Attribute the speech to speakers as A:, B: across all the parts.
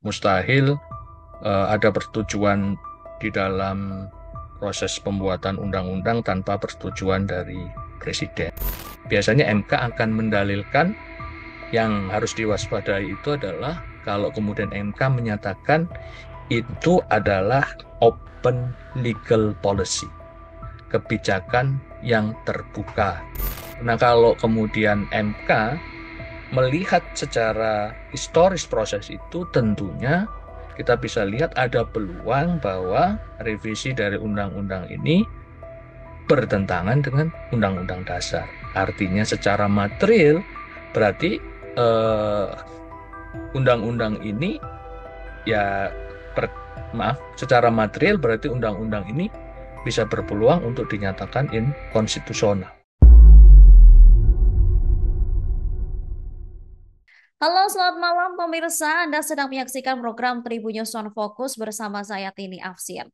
A: mustahil ada persetujuan di dalam proses pembuatan undang-undang tanpa persetujuan dari presiden. Biasanya MK akan mendalilkan yang harus diwaspadai itu adalah kalau kemudian MK menyatakan itu adalah open legal policy, kebijakan yang terbuka. Nah, kalau kemudian MK melihat secara historis proses itu, tentunya kita bisa lihat ada peluang bahwa revisi dari undang-undang ini bertentangan dengan undang-undang dasar. Artinya secara material berarti eh, undang-undang ini ya per- maaf, secara material berarti undang-undang ini bisa berpeluang untuk dinyatakan inkonstitusional.
B: Halo, selamat malam pemirsa. Anda sedang menyaksikan program Tribunnews on Fokus bersama saya Tini Afsir.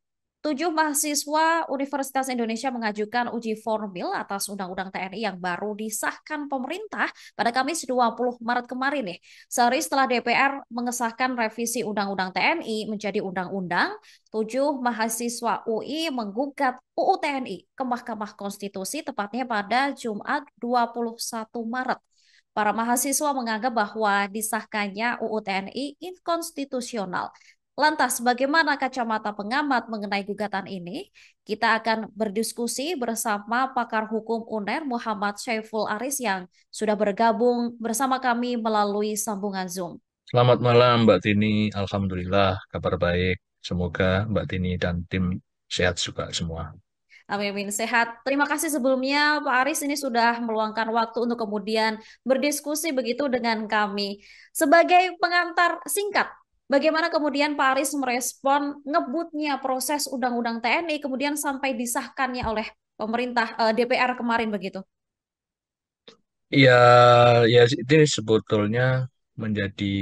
B: 7 mahasiswa Universitas Indonesia mengajukan uji formil atas Undang-Undang TNI yang baru disahkan pemerintah pada Kamis 20 Maret kemarin nih. Sehari setelah DPR mengesahkan revisi Undang-Undang TNI menjadi undang-undang, 7 mahasiswa UI menggugat UU TNI ke Mahkamah Konstitusi tepatnya pada Jumat 21 Maret. Para mahasiswa menganggap bahwa disahkannya UU TNI inkonstitusional. Lantas, bagaimana kacamata pengamat mengenai gugatan ini? Kita akan berdiskusi bersama pakar hukum UNER Muhammad Syaiful Aris yang sudah bergabung bersama kami melalui sambungan Zoom.
A: Selamat malam Mbak Tini, Alhamdulillah kabar baik. Semoga Mbak Tini dan tim sehat juga semua.
B: Amin, amin. Sehat. Terima kasih sebelumnya Pak Aris ini sudah meluangkan waktu untuk kemudian berdiskusi begitu dengan kami. Sebagai pengantar singkat, bagaimana kemudian Pak Aris merespon ngebutnya proses Undang-Undang TNI kemudian sampai disahkannya oleh pemerintah DPR kemarin begitu?
A: Ya, ya ini sebetulnya menjadi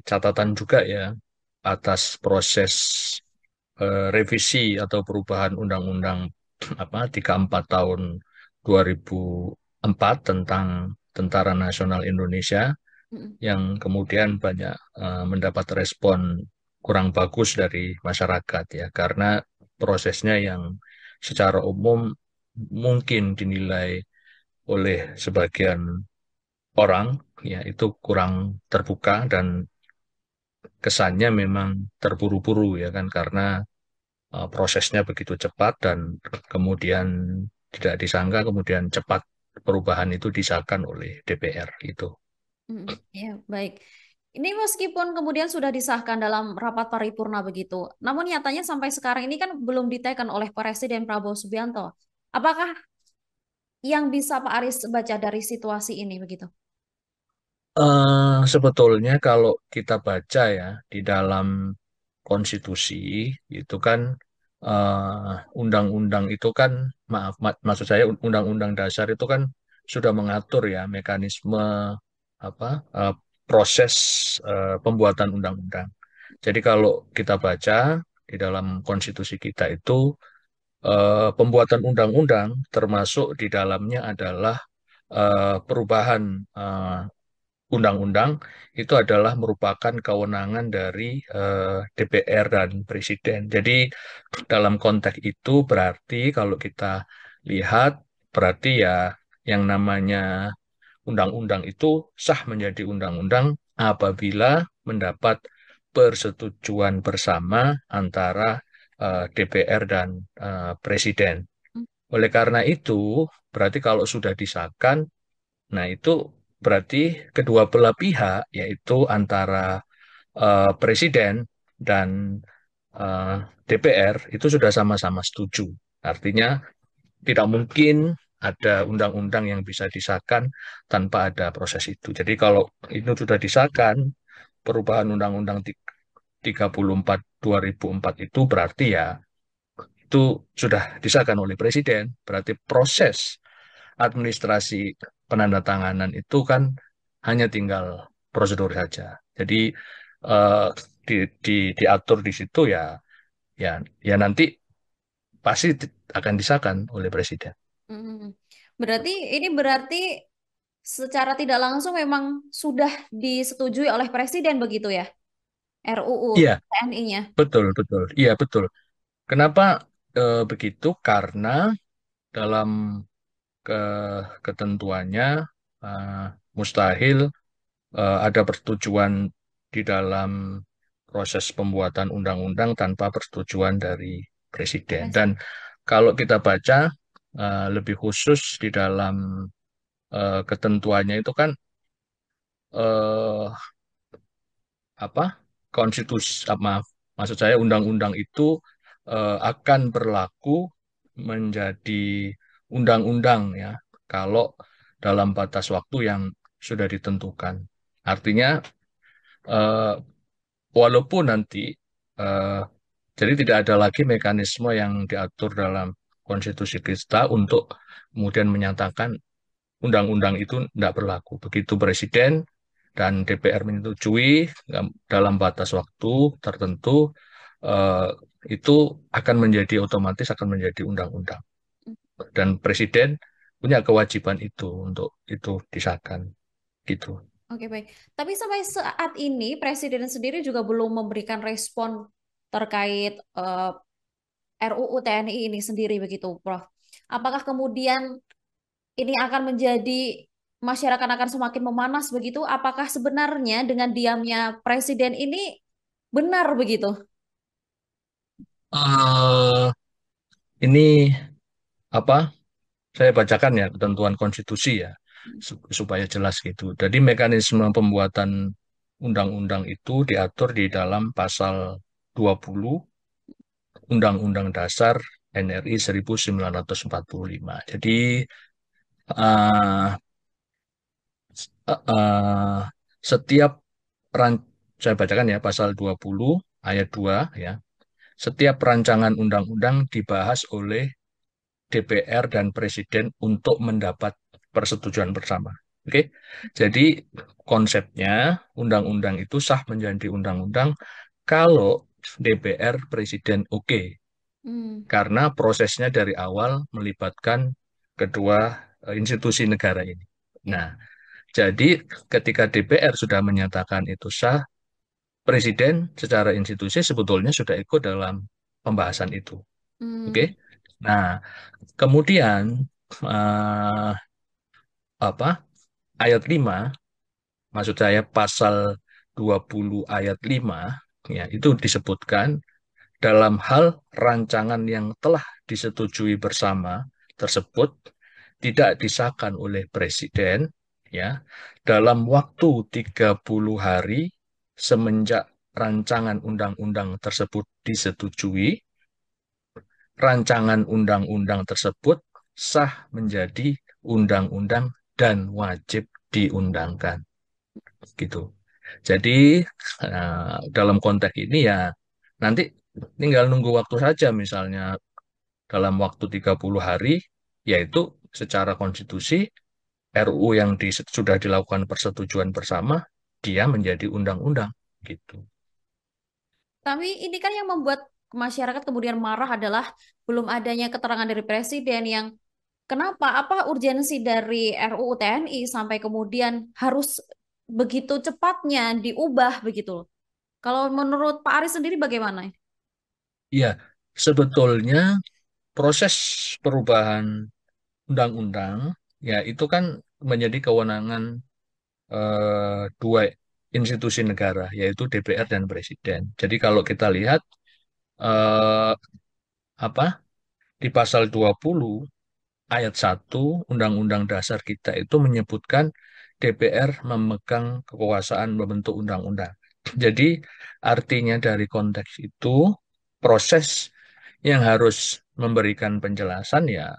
A: catatan juga ya atas proses revisi atau perubahan Undang-Undang apa 34 tahun 2004 tentang Tentara Nasional Indonesia
B: Mm-mm.
A: yang kemudian banyak mendapat respon kurang bagus dari masyarakat ya karena prosesnya yang secara umum mungkin dinilai oleh sebagian orang ya itu kurang terbuka dan kesannya memang terburu-buru ya kan karena prosesnya begitu cepat dan kemudian tidak disangka kemudian cepat perubahan itu disahkan oleh DPR itu.
B: Ya, baik. Ini meskipun kemudian sudah disahkan dalam rapat paripurna begitu, namun nyatanya sampai sekarang ini kan belum diteken oleh Presiden Prabowo Subianto. Apakah yang bisa Pak Aris baca dari situasi ini begitu?
A: Sebetulnya kalau kita baca ya di dalam konstitusi itu kan undang-undang itu kan maksud saya undang-undang dasar itu kan sudah mengatur ya mekanisme apa proses pembuatan undang-undang. Jadi kalau kita baca di dalam konstitusi kita itu pembuatan undang-undang termasuk di dalamnya adalah perubahan undang-undang itu adalah merupakan kewenangan dari DPR dan Presiden. Jadi dalam konteks itu berarti kalau kita lihat berarti ya yang namanya undang-undang itu sah menjadi undang-undang apabila mendapat persetujuan bersama antara DPR dan Presiden. Oleh karena itu, berarti kalau sudah disahkan, nah itu berarti kedua belah pihak, yaitu antara Presiden dan eh, DPR, itu sudah sama-sama setuju. Artinya tidak mungkin ada undang-undang yang bisa disahkan tanpa ada proses itu. Jadi kalau itu sudah disahkan, perubahan Undang-Undang 34 2004 itu berarti ya itu sudah disahkan oleh Presiden. Berarti proses administrasi penandatanganan itu kan hanya tinggal prosedur saja. Jadi eh, diatur di situ ya ya ya nanti pasti akan disahkan oleh Presiden.
B: Hmm. Berarti ini berarti secara tidak langsung memang sudah disetujui oleh Presiden begitu ya? RUU
A: Iya,
B: TNI-nya.
A: betul, betul. Iya, betul. Kenapa begitu? Karena dalam ke ketentuannya eh, mustahil ada persetujuan di dalam proses pembuatan undang-undang tanpa persetujuan dari presiden. Dan
B: Presiden.
A: kalau kita baca lebih khusus di dalam ketentuannya itu kan eh, apa konstitusi maaf maksud saya undang-undang itu akan berlaku menjadi undang-undang ya kalau dalam batas waktu yang sudah ditentukan. Artinya eh, walaupun nanti eh, jadi tidak ada lagi mekanisme yang diatur dalam konstitusi kita untuk kemudian menyatakan undang-undang itu tidak berlaku. Begitu Presiden dan DPR menyetujui dalam batas waktu tertentu, eh, itu akan menjadi otomatis akan menjadi undang-undang. Dan Presiden punya kewajiban itu untuk itu disahkan gitu.
B: Oke, baik. Tapi sampai saat ini Presiden sendiri juga belum memberikan respon terkait RUU TNI ini sendiri begitu, Prof. Apakah kemudian ini akan menjadi masyarakat akan semakin memanas begitu? Apakah sebenarnya dengan diamnya Presiden ini benar begitu?
A: eh ini apa? Saya bacakan ya ketentuan konstitusi ya supaya jelas gitu. Jadi mekanisme pembuatan undang-undang itu diatur di dalam pasal 20 Undang-Undang Dasar NRI 1945. Jadi eh, eh, setiap ran saya bacakan ya pasal 20 ayat 2 ya. Setiap rancangan undang-undang dibahas oleh DPR dan Presiden untuk mendapat persetujuan bersama. Oke, jadi konsepnya undang-undang itu sah menjadi undang-undang kalau DPR Presiden oke,
B: Hmm,
A: karena prosesnya dari awal melibatkan kedua institusi negara ini.
B: ya.
A: Nah, jadi ketika DPR sudah menyatakan itu sah, Presiden secara institusi sebetulnya sudah ikut dalam pembahasan itu. Oke,
B: Hmm,
A: nah kemudian eh, apa ayat 5, maksud saya pasal 20 ayat 5 ya itu disebutkan dalam hal rancangan yang telah disetujui bersama tersebut tidak disahkan oleh presiden ya dalam waktu 30 hari semenjak rancangan undang-undang tersebut disetujui, rancangan undang-undang tersebut sah menjadi undang-undang dan wajib diundangkan gitu. Jadi dalam konteks ini ya nanti tinggal nunggu waktu saja misalnya dalam waktu 30 hari yaitu secara konstitusi RUU yang sudah dilakukan persetujuan bersama dia menjadi undang-undang gitu.
B: tapi ini kan yang membuat masyarakat kemudian marah adalah belum adanya keterangan dari Presiden yang kenapa? Apa urgensi dari RUU TNI sampai kemudian harus begitu cepatnya diubah begitu? Kalau menurut Pak Aris sendiri bagaimana?
A: Ya, sebetulnya proses perubahan undang-undang ya itu kan menjadi kewenangan dua institusi negara yaitu DPR dan Presiden. Jadi kalau kita lihat eh, apa di pasal 20 ayat 1 Undang-Undang Dasar kita itu menyebutkan DPR memegang kekuasaan membentuk undang-undang. Jadi artinya dari konteks itu proses yang harus memberikan penjelasan ya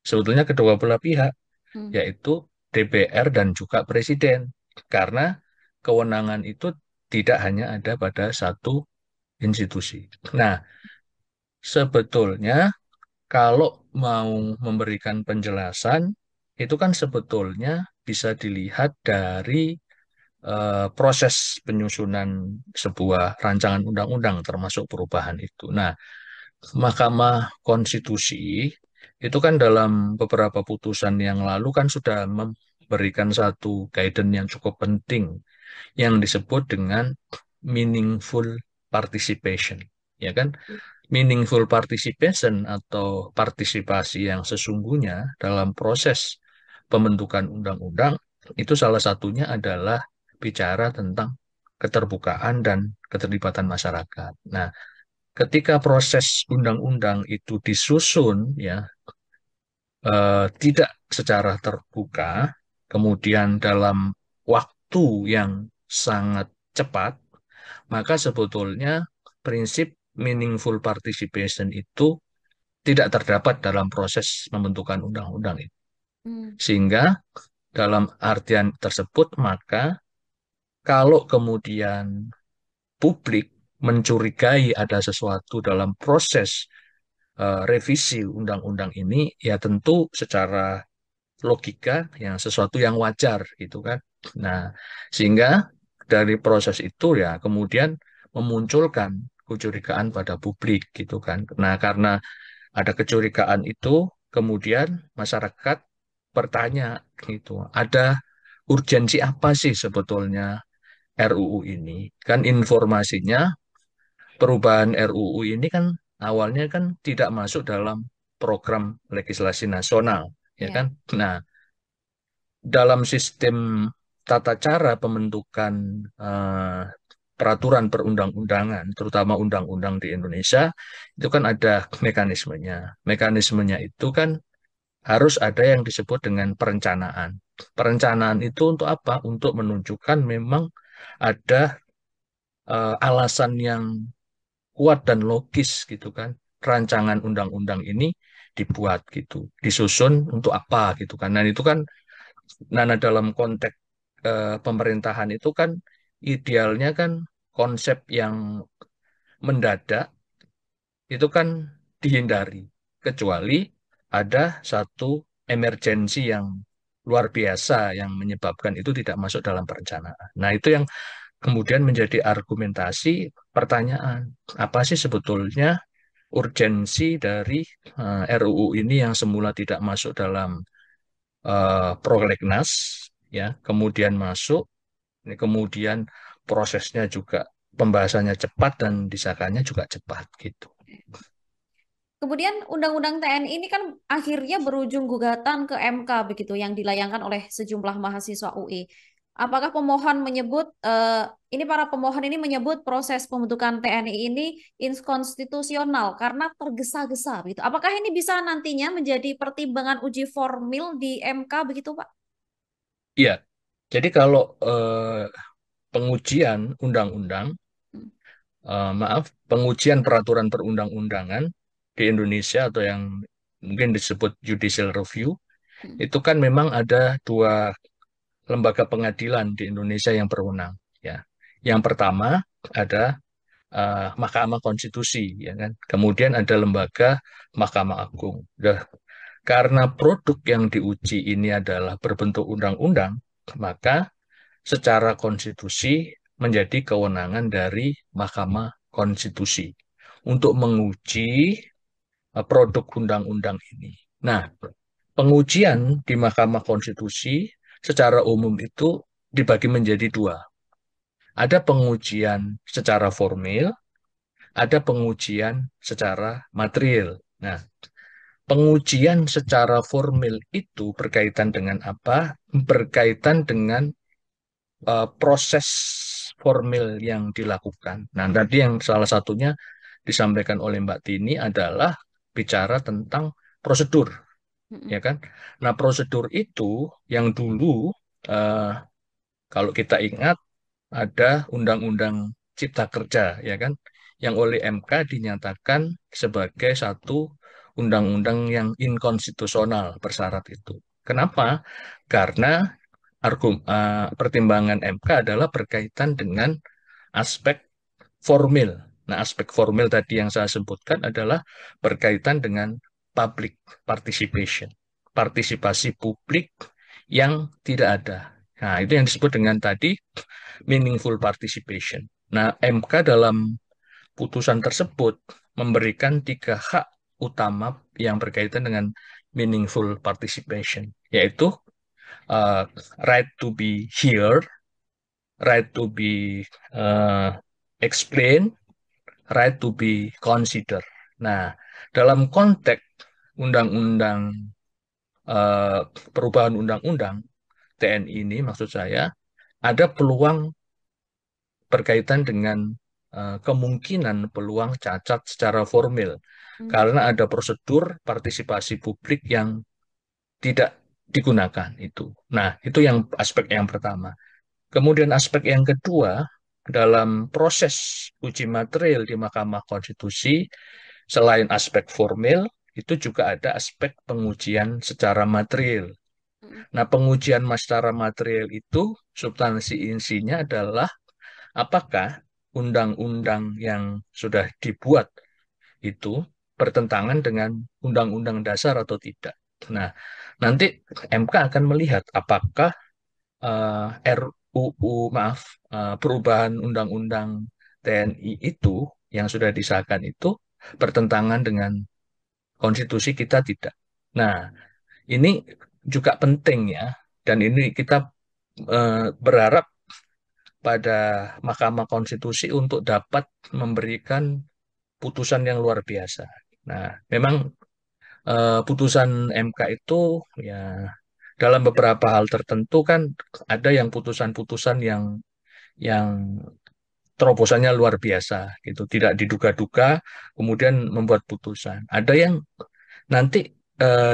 A: sebetulnya kedua belah pihak
B: Hmm.
A: yaitu DPR dan juga Presiden. Karena kewenangan itu tidak hanya ada pada satu institusi. Nah, sebetulnya kalau mau memberikan penjelasan, itu kan sebetulnya bisa dilihat dari proses penyusunan sebuah rancangan undang-undang termasuk perubahan itu. Nah, Mahkamah Konstitusi itu kan dalam beberapa putusan yang lalu kan sudah memberikan satu guidance yang cukup penting yang disebut dengan meaningful participation. Ya kan? Meaningful participation atau partisipasi yang sesungguhnya dalam proses pembentukan undang-undang itu salah satunya adalah bicara tentang keterbukaan dan keterlibatan masyarakat. Nah, ketika proses undang-undang itu disusun ya tidak secara terbuka, kemudian dalam waktu yang sangat cepat, maka sebetulnya prinsip meaningful participation itu tidak terdapat dalam proses pembentukan undang-undang itu.
B: Hmm.
A: Sehingga dalam artian tersebut, maka kalau kemudian publik mencurigai ada sesuatu dalam proses revisi undang-undang ini, ya tentu secara logika yang sesuatu yang wajar gitu kan. Nah, sehingga dari proses itu ya kemudian memunculkan kecurigaan pada publik gitu kan. Nah, karena ada kecurigaan itu, kemudian masyarakat bertanya gitu, ada urgensi apa sih sebetulnya RUU ini? Kan informasinya perubahan RUU ini kan awalnya kan tidak masuk dalam program legislasi nasional, ya
B: Ya.
A: kan? Nah, dalam sistem tata cara pembentukan eh, peraturan perundang-undangan, terutama undang-undang di Indonesia, itu kan ada mekanismenya. Mekanismenya itu kan harus ada yang disebut dengan perencanaan. Perencanaan itu untuk apa? Untuk menunjukkan memang ada alasan yang kuat dan logis gitu kan. Rancangan undang-undang ini dibuat gitu, disusun untuk apa gitu kan. Dan itu kan Nana dalam konteks pemerintahan itu kan idealnya kan konsep yang mendadak itu kan dihindari kecuali ada satu emergensi yang luar biasa yang menyebabkan itu tidak masuk dalam perencanaan. Nah, itu yang kemudian menjadi argumentasi pertanyaan, apa sih sebetulnya urgensi dari RUU ini yang semula tidak masuk dalam prolegnas ya, kemudian masuk, ini kemudian prosesnya juga pembahasannya cepat dan disahkannya juga cepat gitu.
B: Kemudian Undang-Undang TNI ini kan akhirnya berujung gugatan ke MK begitu yang dilayangkan oleh sejumlah mahasiswa UI. Apakah pemohon menyebut ini para pemohon ini menyebut proses pembentukan TNI ini inkonstitusional karena tergesa-gesa begitu. Apakah ini bisa nantinya menjadi pertimbangan uji formil di MK begitu, Pak?
A: Iya, jadi kalau pengujian undang-undang,
B: Hmm.
A: maaf, pengujian peraturan perundang-undangan di Indonesia atau yang mungkin disebut judicial review,
B: Hmm.
A: itu kan memang ada dua lembaga pengadilan di Indonesia yang berwenang. Ya, yang pertama ada Mahkamah Konstitusi, ya kan. Kemudian ada lembaga Mahkamah Agung. Nah, karena produk yang diuji ini adalah berbentuk undang-undang, maka secara konstitusi menjadi kewenangan dari Mahkamah Konstitusi untuk menguji produk undang-undang ini. Nah, pengujian di Mahkamah Konstitusi secara umum itu dibagi menjadi dua. Ada pengujian secara formil, ada pengujian secara material. Nah, pengujian secara formil itu berkaitan dengan apa? Berkaitan dengan proses formil yang dilakukan. Nah, tadi yang salah satunya disampaikan oleh Mbak Tini adalah bicara tentang prosedur,
B: Hmm.
A: ya kan? Nah, prosedur itu yang dulu eh, kalau kita ingat ada Undang-Undang Cipta Kerja, ya kan? Yang oleh MK dinyatakan sebagai satu undang-undang yang inkonstitusional bersyarat itu. Kenapa? Karena pertimbangan MK adalah berkaitan dengan aspek formil. Nah, aspek formil tadi yang saya sebutkan adalah berkaitan dengan public participation, partisipasi publik yang tidak ada. Nah, itu yang disebut dengan tadi meaningful participation. Nah, MK dalam putusan tersebut memberikan tiga hak utama yang berkaitan dengan meaningful participation, yaitu uh, right to be heard, right to be uh, explain, right to be considered. Nah, dalam konteks undang-undang eh, perubahan undang-undang TNI ini maksud saya ada peluang berkaitan dengan kemungkinan peluang cacat secara formil
B: Hmm.
A: karena ada prosedur partisipasi publik yang tidak digunakan itu. Nah, itu yang aspek yang pertama. Kemudian aspek yang kedua, dalam proses uji material di Mahkamah Konstitusi, selain aspek formil, itu juga ada aspek pengujian secara material.
B: Hmm.
A: Nah, pengujian secara material itu substansi insinya adalah apakah undang-undang yang sudah dibuat itu bertentangan dengan undang-undang dasar atau tidak. Nah, nanti MK akan melihat apakah RUU, maaf, perubahan undang-undang TNI itu yang sudah disahkan itu bertentangan dengan konstitusi kita tidak. Nah, ini juga penting ya, dan ini kita berharap pada Mahkamah Konstitusi untuk dapat memberikan putusan yang luar biasa. Nah, memang putusan MK itu ya dalam beberapa hal tertentu kan ada yang putusan-putusan yang terobosannya luar biasa gitu, tidak diduga-duga kemudian membuat putusan. Ada yang nanti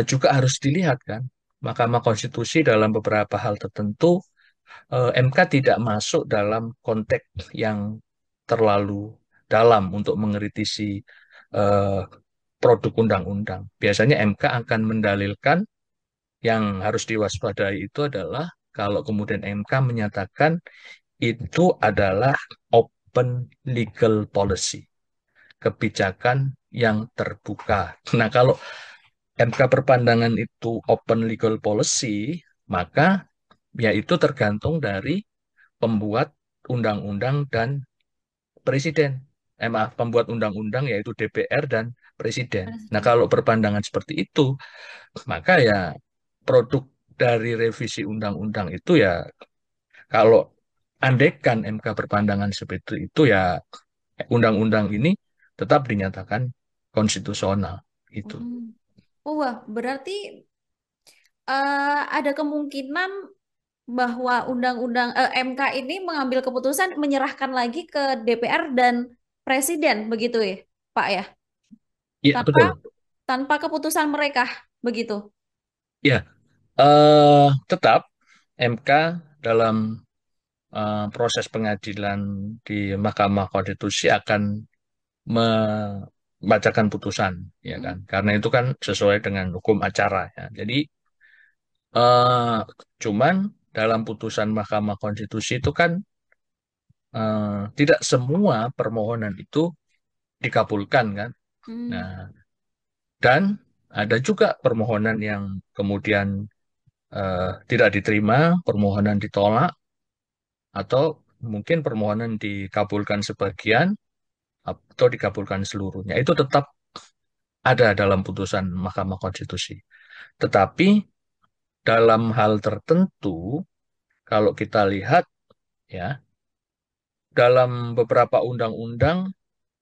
A: juga harus dilihat kan, Mahkamah Konstitusi dalam beberapa hal tertentu MK tidak masuk dalam konteks yang terlalu dalam untuk mengkritisi eh, produk undang-undang. Biasanya MK akan mendalilkan yang harus diwaspadai itu adalah kalau kemudian MK menyatakan itu adalah open legal policy, kebijakan yang terbuka. Nah, kalau MK berpandangan itu open legal policy, maka ya itu tergantung dari pembuat undang-undang dan presiden. Maaf, pembuat undang-undang yaitu DPR dan presiden. Nah,
B: Presiden.
A: kalau berpandangan seperti itu, maka ya produk dari revisi undang-undang itu ya kalau andaikan MK berpandangan seperti itu ya undang-undang ini tetap dinyatakan konstitusional itu.
B: Hmm. Oh, wah, berarti ada kemungkinan bahwa MK ini mengambil keputusan menyerahkan lagi ke DPR dan Presiden, begitu ya, Pak ya?
A: Iya,
B: Tanpa
A: betul.
B: tanpa keputusan mereka, begitu.
A: Ya, tetap MK dalam proses pengadilan di Mahkamah Konstitusi akan membacakan putusan, ya
B: Hmm.
A: kan? Karena itu kan sesuai dengan hukum acara, ya. Jadi eh, cuman dalam putusan Mahkamah Konstitusi itu kan tidak semua permohonan itu dikabulkan, kan?
B: Hmm.
A: Nah, dan ada juga permohonan yang kemudian tidak diterima, permohonan ditolak, atau mungkin permohonan dikabulkan sebagian atau dikabulkan seluruhnya. Itu tetap ada dalam putusan Mahkamah Konstitusi. Tetapi dalam hal tertentu, kalau kita lihat ya, dalam beberapa undang-undang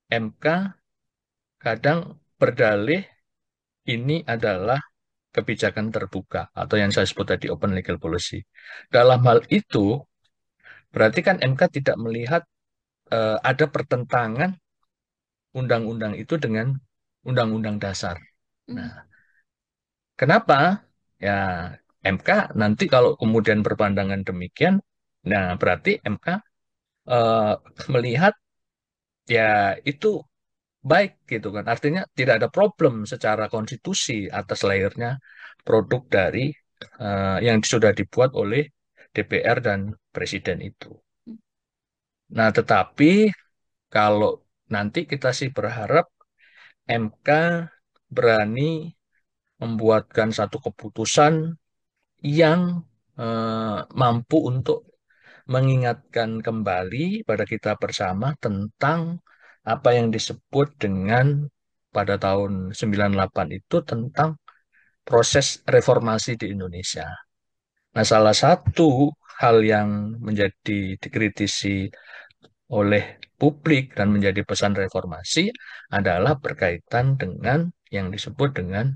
A: MK kadang berdalih ini adalah kebijakan terbuka atau yang saya sebut tadi open legal policy. Dalam hal itu, berarti kan MK tidak melihat ada pertentangan undang-undang itu dengan undang-undang dasar.
B: Hmm.
A: Nah, kenapa? Ya, MK nanti kalau kemudian berpandangan demikian, nah berarti MK eh, melihat ya itu baik gitu kan. Artinya tidak ada problem secara konstitusi atas lahirnya produk dari yang sudah dibuat oleh DPR dan Presiden itu. Nah, tetapi kalau nanti kita sih berharap MK berani membuatkan satu keputusan yang mampu untuk mengingatkan kembali pada kita bersama tentang apa yang disebut dengan pada tahun 98 itu tentang proses reformasi di Indonesia. Nah, salah satu hal yang menjadi dikritisi oleh publik dan menjadi pesan reformasi adalah berkaitan dengan yang disebut dengan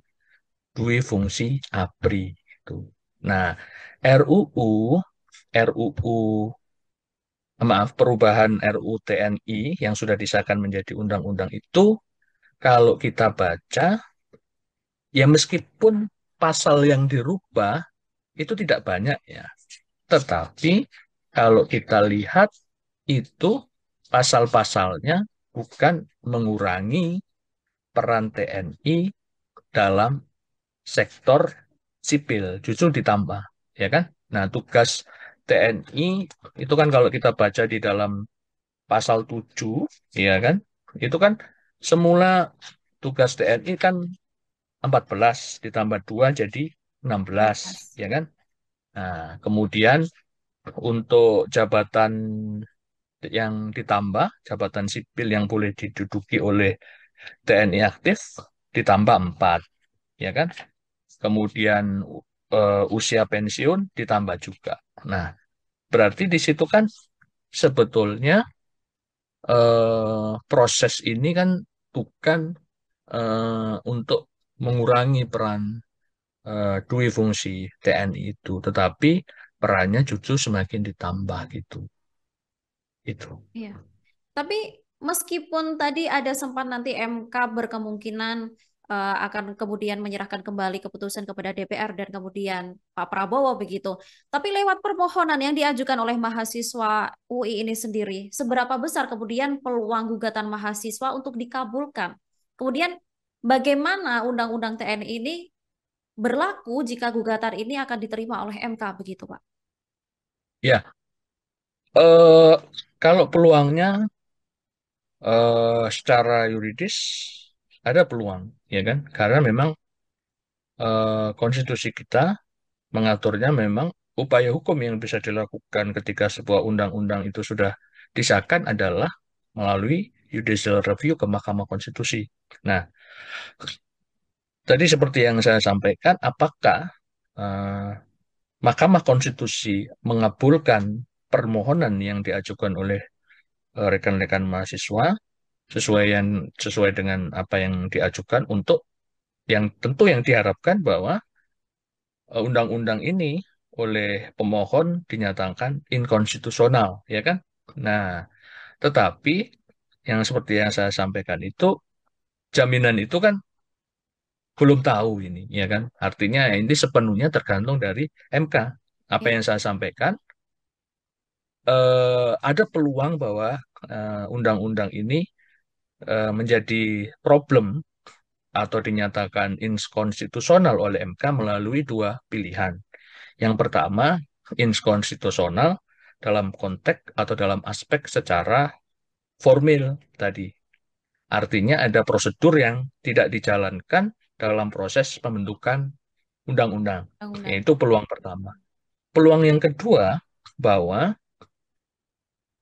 A: dui fungsi ABRI itu. Nah, RUU RUU maaf perubahan RUU TNI yang sudah disahkan menjadi undang-undang itu kalau kita baca ya meskipun pasal yang dirubah itu tidak banyak ya. Tetapi kalau kita lihat itu pasal-pasalnya bukan mengurangi peran TNI dalam sektor sipil, justru ditambah, ya kan? Nah, tugas TNI itu kan kalau kita baca di dalam pasal 7, ya kan? Itu kan semula tugas TNI kan 14 ditambah 2 jadi 16,
B: 16.
A: ya kan? Nah, kemudian untuk jabatan yang ditambah, jabatan sipil yang boleh diduduki oleh TNI aktif ditambah 4, ya kan? Kemudian usia pensiun ditambah juga. Nah, berarti di situ kan sebetulnya proses ini kan bukan untuk mengurangi peran dui fungsi TNI itu, tetapi perannya justru semakin ditambah gitu. Itu.
B: Iya. Tapi meskipun tadi ada sempat nanti MK berkemungkinan akan kemudian menyerahkan kembali keputusan kepada DPR dan kemudian Pak Prabowo begitu. Tapi lewat permohonan yang diajukan oleh mahasiswa UI ini sendiri, seberapa besar kemudian peluang gugatan mahasiswa untuk dikabulkan? Kemudian bagaimana Undang-Undang TNI ini berlaku jika gugatan ini akan diterima oleh MK begitu, Pak?
A: Ya, eh, kalau peluangnya secara yuridis ada peluang, ya kan? Karena memang konstitusi kita mengaturnya memang upaya hukum yang bisa dilakukan ketika sebuah undang-undang itu sudah disahkan adalah melalui judicial review ke Mahkamah Konstitusi. Nah, tadi seperti yang saya sampaikan, apakah eh, Mahkamah Konstitusi mengabulkan permohonan yang diajukan oleh rekan-rekan mahasiswa sesuai dengan apa yang diajukan untuk yang tentu yang diharapkan bahwa undang-undang ini oleh pemohon dinyatakan inkonstitusional, ya kan? Nah, tetapi yang seperti yang saya sampaikan itu jaminan itu kan belum tahu ini, ya kan? Artinya ini sepenuhnya tergantung dari MK. Apa
B: Iya.
A: yang saya sampaikan, ada peluang bahwa undang-undang ini menjadi problem atau dinyatakan inkonstitusional oleh MK melalui dua pilihan. Yang pertama, inkonstitusional dalam konteks atau dalam aspek secara formil tadi. Artinya ada prosedur yang tidak dijalankan dalam proses pembentukan undang-undang.
B: Undang-undang.
A: Yaitu peluang pertama. Peluang yang kedua, bahwa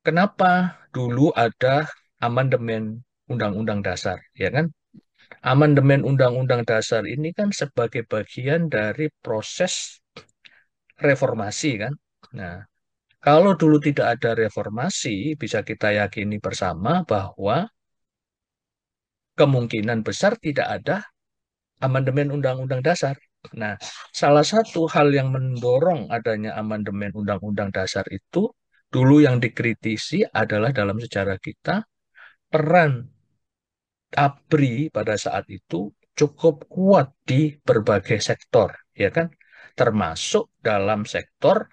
A: kenapa dulu ada amandemen Undang-Undang Dasar, ya kan? Amandemen Undang-Undang Dasar ini kan sebagai bagian dari proses reformasi kan. Nah, kalau dulu tidak ada reformasi, bisa kita yakini bersama bahwa kemungkinan besar tidak ada amandemen Undang-Undang Dasar. Nah, salah satu hal yang mendorong adanya amandemen Undang-Undang Dasar itu dulu yang dikritisi adalah dalam sejarah kita peran ABRI pada saat itu cukup kuat di berbagai sektor, ya kan? Termasuk dalam sektor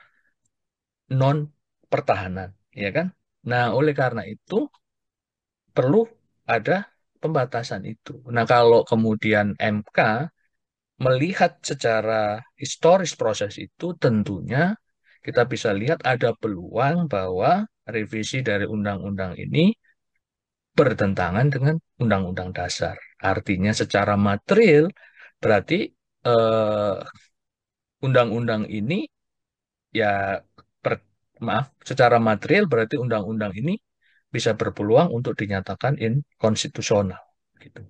A: non pertahanan, ya kan? Nah, oleh karena itu perlu ada pembatasan itu. Nah, kalau kemudian MK melihat secara historis proses itu, tentunya kita bisa lihat ada peluang bahwa revisi dari undang-undang ini bertentangan dengan undang-undang dasar. Artinya secara material berarti eh, undang-undang ini ya per- maaf, secara material berarti undang-undang ini bisa berpeluang untuk dinyatakan inkonstitusional gitu.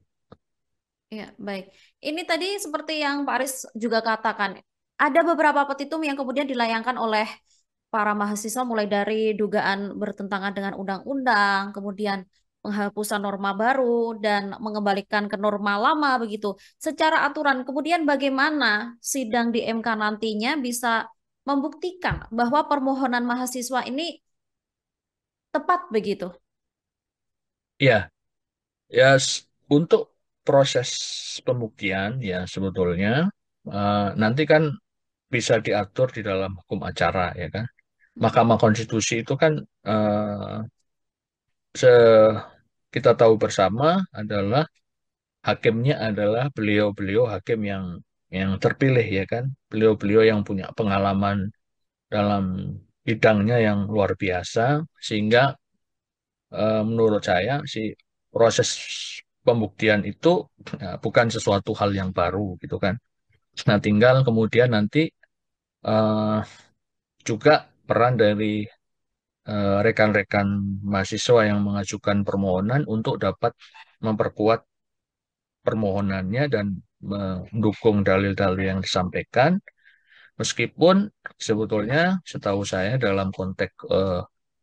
B: Ya, baik. Ini tadi seperti yang Pak Aris juga katakan, ada beberapa petitum yang kemudian dilayangkan oleh para mahasiswa mulai dari dugaan bertentangan dengan undang-undang, kemudian penghapusan norma baru dan mengembalikan ke norma lama begitu. Secara aturan, kemudian bagaimana sidang di MK nantinya bisa membuktikan bahwa permohonan mahasiswa ini tepat begitu?
A: Ya, ya untuk proses pembuktian ya sebetulnya nanti kan bisa diatur di dalam hukum acara ya kan.
B: Hmm.
A: Mahkamah Konstitusi itu kan se kita tahu bersama adalah hakimnya adalah beliau-beliau hakim yang terpilih ya kan. Beliau-beliau yang punya pengalaman dalam bidangnya yang luar biasa sehingga menurut saya si proses pembuktian itu bukan sesuatu hal yang baru gitu kan. Nah, tinggal kemudian nanti eh, juga peran dari rekan-rekan mahasiswa yang mengajukan permohonan untuk dapat memperkuat permohonannya dan mendukung dalil-dalil yang disampaikan. Meskipun sebetulnya setahu saya dalam konteks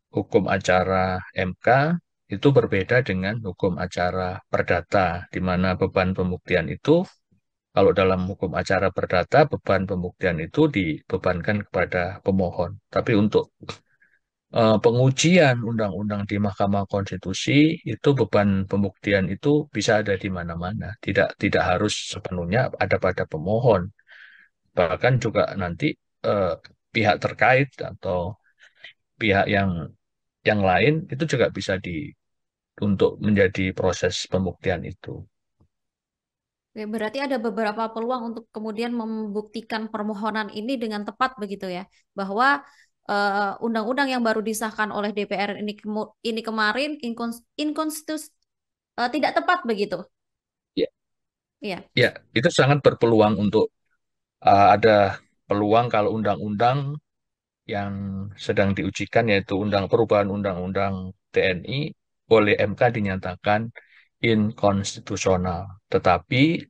A: hukum acara MK itu berbeda dengan hukum acara perdata, di mana beban pembuktian itu, kalau dalam hukum acara perdata, beban pembuktian itu dibebankan kepada pemohon. Tapi untuk pengujian undang-undang di Mahkamah Konstitusi itu beban pembuktian itu bisa ada di mana-mana, tidak harus sepenuhnya ada pada pemohon. Bahkan juga nanti eh, pihak terkait atau pihak yang lain itu juga bisa untuk menjadi proses pembuktian itu.
B: Oke, berarti ada beberapa peluang untuk kemudian membuktikan permohonan ini dengan tepat begitu ya, bahwa undang-undang yang baru disahkan oleh DPR ini kemarin tidak tepat begitu.
A: Ya,
B: Iya.
A: ya, itu sangat berpeluang untuk ada peluang kalau undang-undang yang sedang diujikan yaitu perubahan undang-undang TNI oleh MK dinyatakan inkonstitusional. Tetapi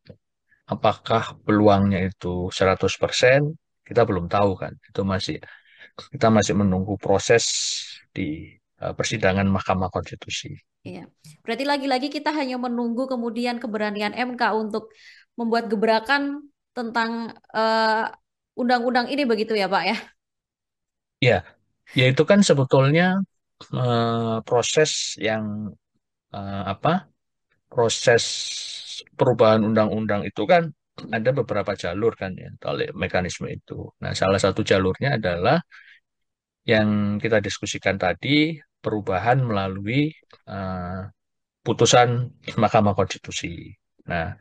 A: apakah peluangnya itu 100%? Kita belum tahu kan. Kita masih menunggu proses di persidangan Mahkamah Konstitusi.
B: Iya. Berarti lagi-lagi kita hanya menunggu kemudian keberanian MK untuk membuat gebrakan tentang undang-undang ini begitu ya, Pak ya?
A: Ya, ya itu kan sebetulnya proses yang apa? Proses perubahan undang-undang itu kan ada beberapa jalur kan ya, oleh mekanisme itu. Nah, salah satu jalurnya adalah yang kita diskusikan tadi, perubahan melalui eh, putusan Mahkamah Konstitusi. Nah,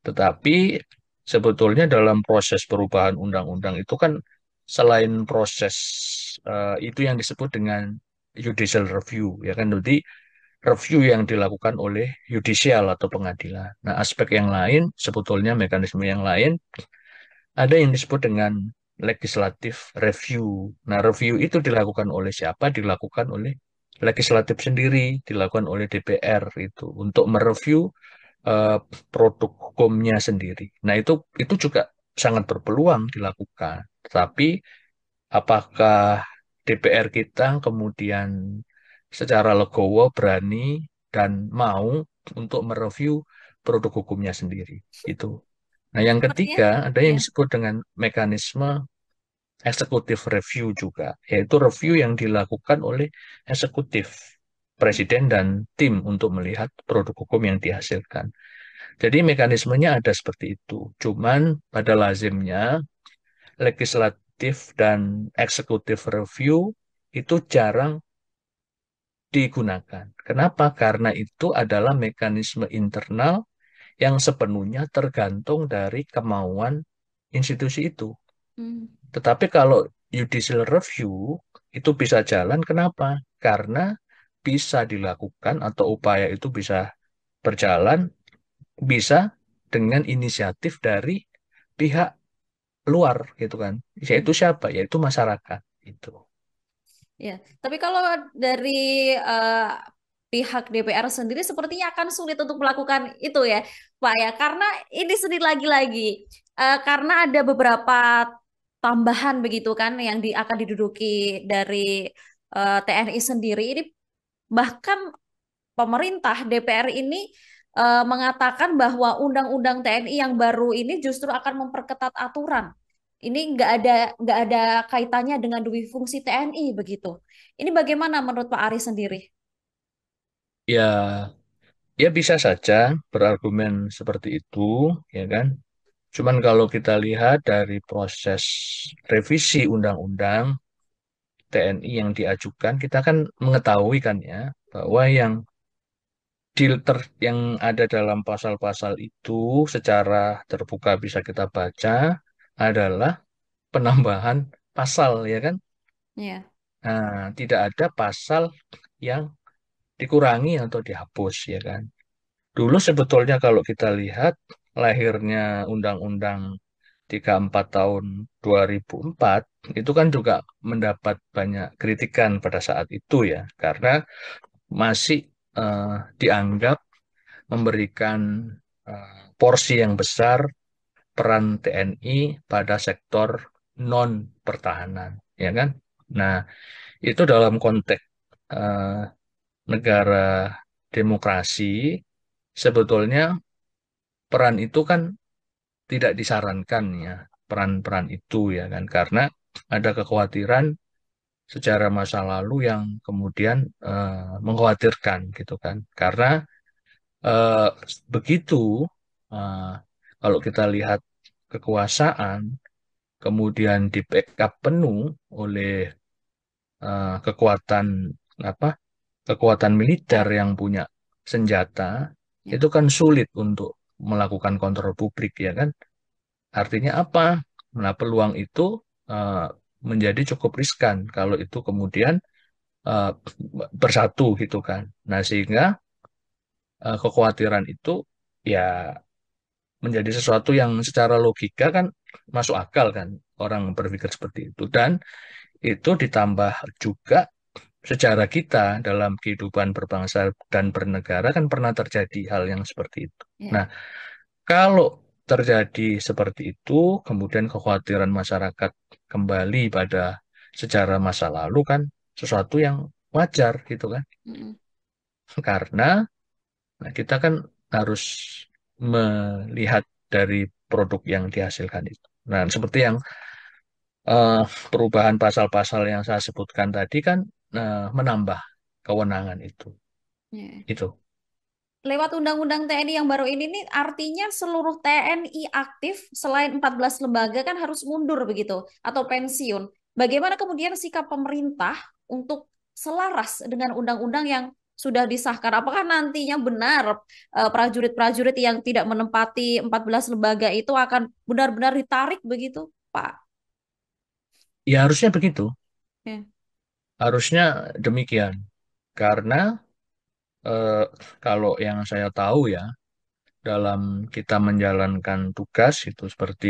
A: tetapi sebetulnya dalam proses perubahan undang-undang itu kan selain proses itu yang disebut dengan judicial review, ya kan? Jadi review yang dilakukan oleh yudisial atau pengadilan. Nah, aspek yang lain, sebetulnya mekanisme yang lain, ada yang disebut dengan legislative review. Nah, review itu dilakukan oleh siapa? Dilakukan oleh legislatif sendiri, dilakukan oleh DPR itu untuk mereview eh, produk hukumnya sendiri. Nah, itu juga sangat berpeluang dilakukan. Tetapi apakah DPR kita kemudian secara legowo berani dan mau untuk mereview produk hukumnya sendiri? Itu. Nah, yang
B: Sepertinya,
A: ketiga ada yang
B: ya.
A: disebut dengan mekanisme executive review juga, yaitu review yang dilakukan oleh eksekutif, presiden dan tim untuk melihat produk hukum yang dihasilkan. Jadi mekanismenya ada seperti itu. Cuman pada lazimnya legislatif dan executive review itu jarang digunakan. Kenapa? Karena itu adalah mekanisme internal yang sepenuhnya tergantung dari kemauan institusi itu.
B: Hmm.
A: Tetapi kalau judicial review itu bisa jalan, kenapa? Karena bisa dilakukan atau upaya itu bisa berjalan, bisa dengan inisiatif dari pihak luar gitu kan. Yaitu siapa? Yaitu masyarakat itu.
B: Ya, tapi kalau dari eh, pihak DPR sendiri sepertinya akan sulit untuk melakukan itu ya, Pak ya, karena ini sendiri lagi-lagi karena ada beberapa tambahan begitu kan yang akan diduduki dari TNI sendiri ini, bahkan pemerintah DPR ini mengatakan bahwa undang-undang TNI yang baru ini justru akan memperketat aturan. Ini nggak ada kaitannya dengan dui fungsi TNI begitu. Ini bagaimana menurut Pak Ari sendiri?
A: Ya, ya bisa saja berargumen seperti itu, ya kan? Cuman kalau kita lihat dari proses revisi undang-undang TNI yang diajukan, kita kan mengetahui kan ya, bahwa yang ada dalam pasal-pasal itu secara terbuka bisa kita baca adalah penambahan pasal, ya kan?
B: Ya,
A: Nah, tidak ada pasal yang dikurangi atau dihapus, ya kan? Dulu sebetulnya kalau kita lihat lahirnya Undang-Undang 34 tahun 2004 itu kan juga mendapat banyak kritikan pada saat itu ya, karena masih eh, dianggap memberikan porsi yang besar peran TNI pada sektor non pertahanan, ya kan? Nah, itu dalam konteks eh, negara demokrasi sebetulnya peran itu kan tidak disarankan ya, peran-peran itu ya kan, karena ada kekhawatiran secara masa lalu yang kemudian mengkhawatirkan gitu kan, karena eh, begitu eh, kalau kita lihat kekuasaan kemudian di backup penuh oleh kekuatan apa kekuatan militer
B: R.
A: yang punya senjata,
B: Ya.
A: itu kan sulit untuk melakukan kontrol publik ya kan. Artinya apa? Nah, peluang itu eh, menjadi cukup riskan kalau itu kemudian eh, bersatu gitu kan. Nah, sehingga kekhawatiran itu ya menjadi sesuatu yang secara logika kan masuk akal kan orang berpikir seperti itu. Dan itu ditambah juga sejarah kita dalam kehidupan berbangsa dan bernegara kan pernah terjadi hal yang seperti itu.
B: Ya.
A: Nah, kalau terjadi seperti itu, kemudian kekhawatiran masyarakat kembali pada sejarah masa lalu kan sesuatu yang wajar gitu kan.
B: Mm-mm.
A: Karena nah, kita kan harus melihat dari produk yang dihasilkan itu. Nah, seperti yang eh, perubahan pasal-pasal yang saya sebutkan tadi kan menambah kewenangan itu.
B: Ya.
A: Itu.
B: Lewat Undang-Undang TNI yang baru ini nih artinya seluruh TNI aktif selain 14 lembaga kan harus mundur begitu atau pensiun. Bagaimana kemudian sikap pemerintah untuk selaras dengan undang-undang yang sudah disahkan? Apakah nantinya benar prajurit-prajurit yang tidak menempati 14 lembaga itu akan benar-benar ditarik begitu, Pak?
A: Ya harusnya begitu.
B: Ya.
A: Harusnya demikian. Karena eh, kalau yang saya tahu ya, dalam kita menjalankan tugas itu seperti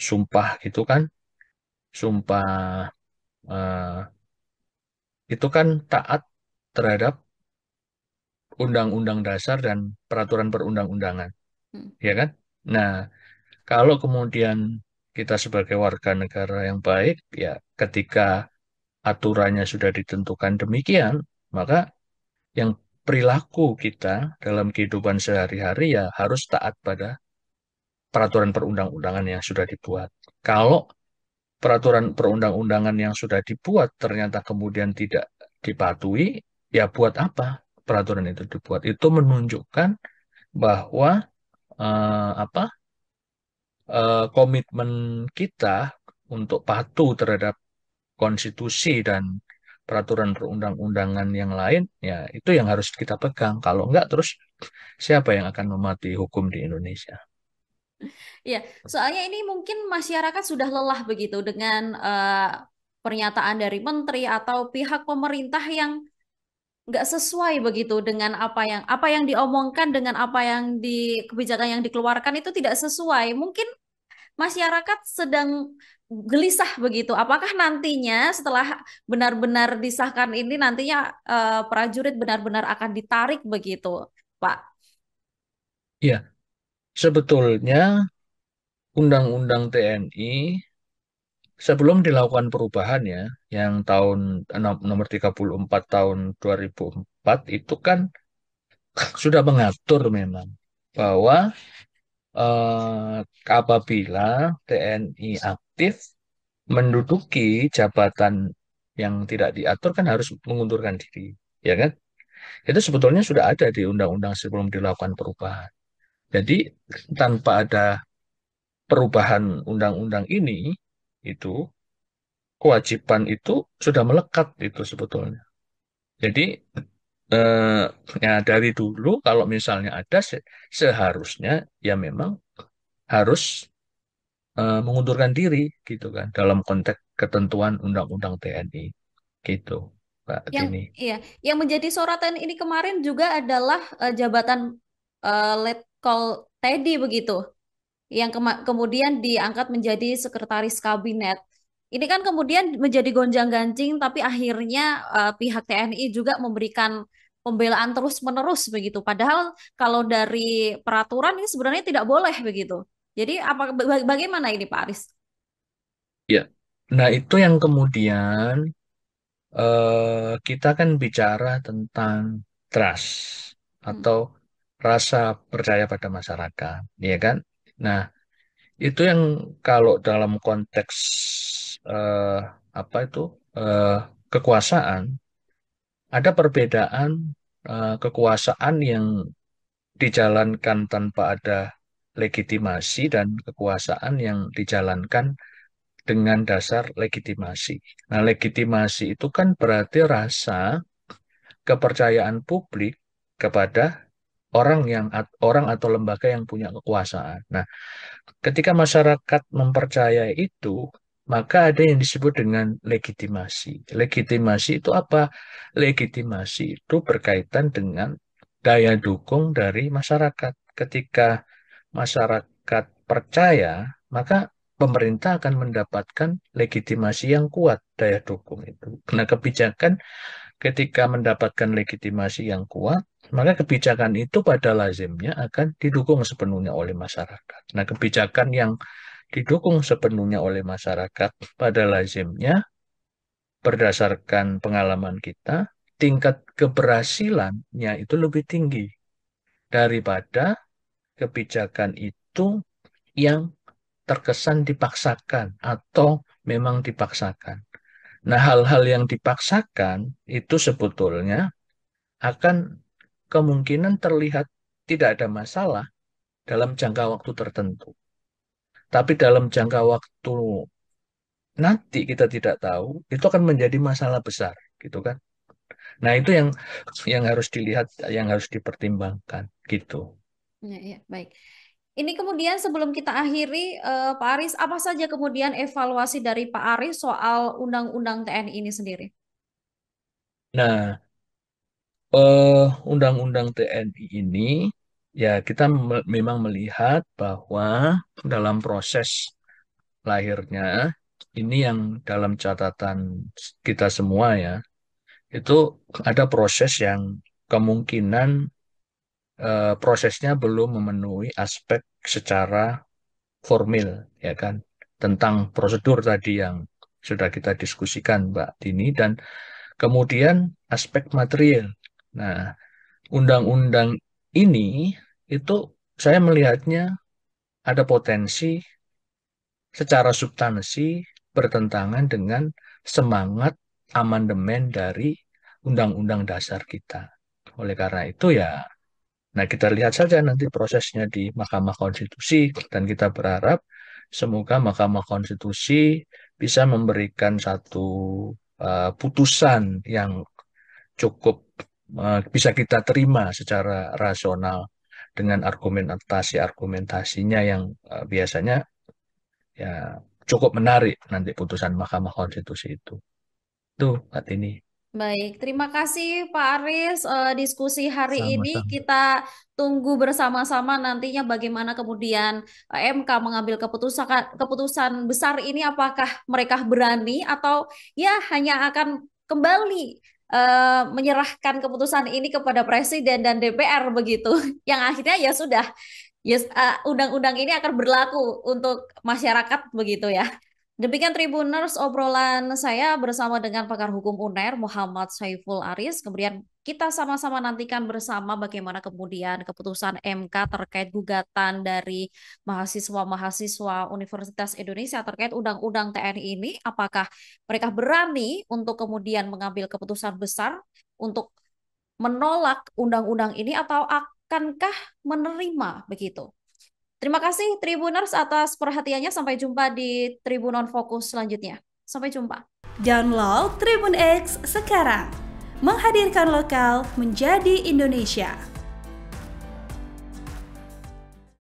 A: sumpah gitu kan, sumpah eh, itu kan taat terhadap undang-undang dasar dan peraturan perundang-undangan,
B: Hmm.
A: ya kan? Nah, kalau kemudian kita sebagai warga negara yang baik, ya ketika aturannya sudah ditentukan demikian, maka yang perilaku kita dalam kehidupan sehari-hari ya harus taat pada peraturan perundang-undangan yang sudah dibuat. Kalau peraturan perundang-undangan yang sudah dibuat ternyata kemudian tidak dipatuhi, ya buat apa peraturan itu dibuat? Itu menunjukkan bahwa apa komitmen kita untuk patuh terhadap konstitusi dan peraturan perundang-undangan yang lain, ya itu yang harus kita pegang. Kalau enggak, terus siapa yang akan mematuhi hukum di Indonesia?
B: Iya, soalnya ini mungkin masyarakat sudah lelah begitu dengan pernyataan dari menteri atau pihak pemerintah yang nggak sesuai begitu dengan apa yang diomongkan dengan apa yang di kebijakan yang dikeluarkan itu tidak sesuai. Mungkin masyarakat sedang gelisah begitu. Apakah nantinya setelah benar-benar disahkan ini nantinya prajurit benar-benar akan ditarik begitu, Pak?
A: Ya, sebetulnya Undang-Undang TNI sebelum dilakukan perubahan ya, yang tahun nomor 34 tahun 2004 itu kan sudah mengatur memang bahwa apabila TNI aktif menduduki jabatan yang tidak diatur kan harus mengundurkan diri, ya kan? Itu sebetulnya sudah ada di undang-undang sebelum dilakukan perubahan. Jadi tanpa ada perubahan undang-undang ini, itu kewajiban itu sudah melekat itu sebetulnya. Jadi eh, ya dari dulu kalau misalnya ada seharusnya ya memang harus mengundurkan diri gitu kan dalam konteks ketentuan Undang-Undang TNI gitu, Pak
B: Yang
A: Tini.
B: iya, yang menjadi sorotan ini kemarin juga adalah jabatan Letkol Teddy begitu, yang kemudian diangkat menjadi sekretaris kabinet. Ini kan kemudian menjadi gonjang-ganjing, tapi akhirnya pihak TNI juga memberikan pembelaan terus-menerus begitu. Padahal kalau dari peraturan ini sebenarnya tidak boleh begitu. Jadi bagaimana ini Pak Aris?
A: Ya, nah itu yang kemudian kita kan bicara tentang trust
B: Hmm.
A: atau rasa percaya pada masyarakat, ya kan? Nah, itu yang kalau dalam konteks eh, apa itu eh, kekuasaan, ada perbedaan kekuasaan yang dijalankan tanpa ada legitimasi dan kekuasaan yang dijalankan dengan dasar legitimasi. Nah, legitimasi itu kan berarti rasa kepercayaan publik kepada orang atau lembaga yang punya kekuasaan. Nah, ketika masyarakat mempercayai itu, maka ada yang disebut dengan legitimasi. Legitimasi itu apa? Legitimasi itu berkaitan dengan daya dukung dari masyarakat. Ketika masyarakat percaya, maka pemerintah akan mendapatkan legitimasi yang kuat daya dukung itu. Nah, kebijakan ketika mendapatkan legitimasi yang kuat, maka kebijakan itu pada lazimnya akan didukung sepenuhnya oleh masyarakat. Nah, kebijakan yang didukung sepenuhnya oleh masyarakat pada lazimnya berdasarkan pengalaman kita, tingkat keberhasilannya itu lebih tinggi daripada kebijakan itu yang terkesan dipaksakan atau memang dipaksakan. Nah, hal-hal yang dipaksakan itu sebetulnya akan kemungkinan terlihat tidak ada masalah dalam jangka waktu tertentu. Tapi dalam jangka waktu nanti kita tidak tahu, itu akan menjadi masalah besar, gitu kan? Nah, itu yang harus dilihat, yang harus dipertimbangkan, gitu.
B: Ya, ya, baik. Ini kemudian sebelum kita akhiri, Pak Aris, apa saja kemudian evaluasi dari Pak Aris soal Undang-Undang TNI ini sendiri?
A: Nah, Undang-Undang TNI ini, ya kita memang melihat bahwa dalam proses lahirnya, ini yang dalam catatan kita semua ya, itu ada proses yang kemungkinan prosesnya belum memenuhi aspek secara formil, ya kan, tentang prosedur tadi yang sudah kita diskusikan, Mbak Dini, dan kemudian aspek material. Nah, undang-undang ini itu saya melihatnya ada potensi secara substansi bertentangan dengan semangat amandemen dari Undang-Undang Dasar kita. Oleh karena itu ya, nah kita lihat saja nanti prosesnya di Mahkamah Konstitusi dan kita berharap semoga Mahkamah Konstitusi bisa memberikan satu putusan yang cukup bisa kita terima secara rasional dengan argumentasinya yang biasanya ya cukup menarik nanti putusan Mahkamah Konstitusi itu. Tuh, Mbak Tini.
B: Baik, terima kasih Pak Aris. Diskusi hari ini
A: Sama-sama.
B: kita tunggu bersama-sama nantinya bagaimana kemudian MK mengambil keputusan keputusan besar ini, apakah mereka berani atau ya hanya akan kembali menyerahkan keputusan ini kepada Presiden dan DPR begitu. Yang akhirnya ya sudah Yes, undang-undang ini akan berlaku untuk masyarakat begitu ya. Demikian Tribuners obrolan saya bersama dengan pakar hukum UNER Muhammad Saiful Aris. Kemudian kita sama-sama nantikan bersama bagaimana kemudian keputusan MK terkait gugatan dari mahasiswa-mahasiswa Universitas Indonesia terkait Undang-Undang TNI ini. Apakah mereka berani untuk kemudian mengambil keputusan besar untuk menolak undang-undang ini atau akankah menerima begitu? Terima kasih Tribuners atas perhatiannya. Sampai jumpa di Tribunon Fokus selanjutnya. Sampai jumpa.
C: Download Tribun X sekarang. Menghadirkan lokal menjadi Indonesia.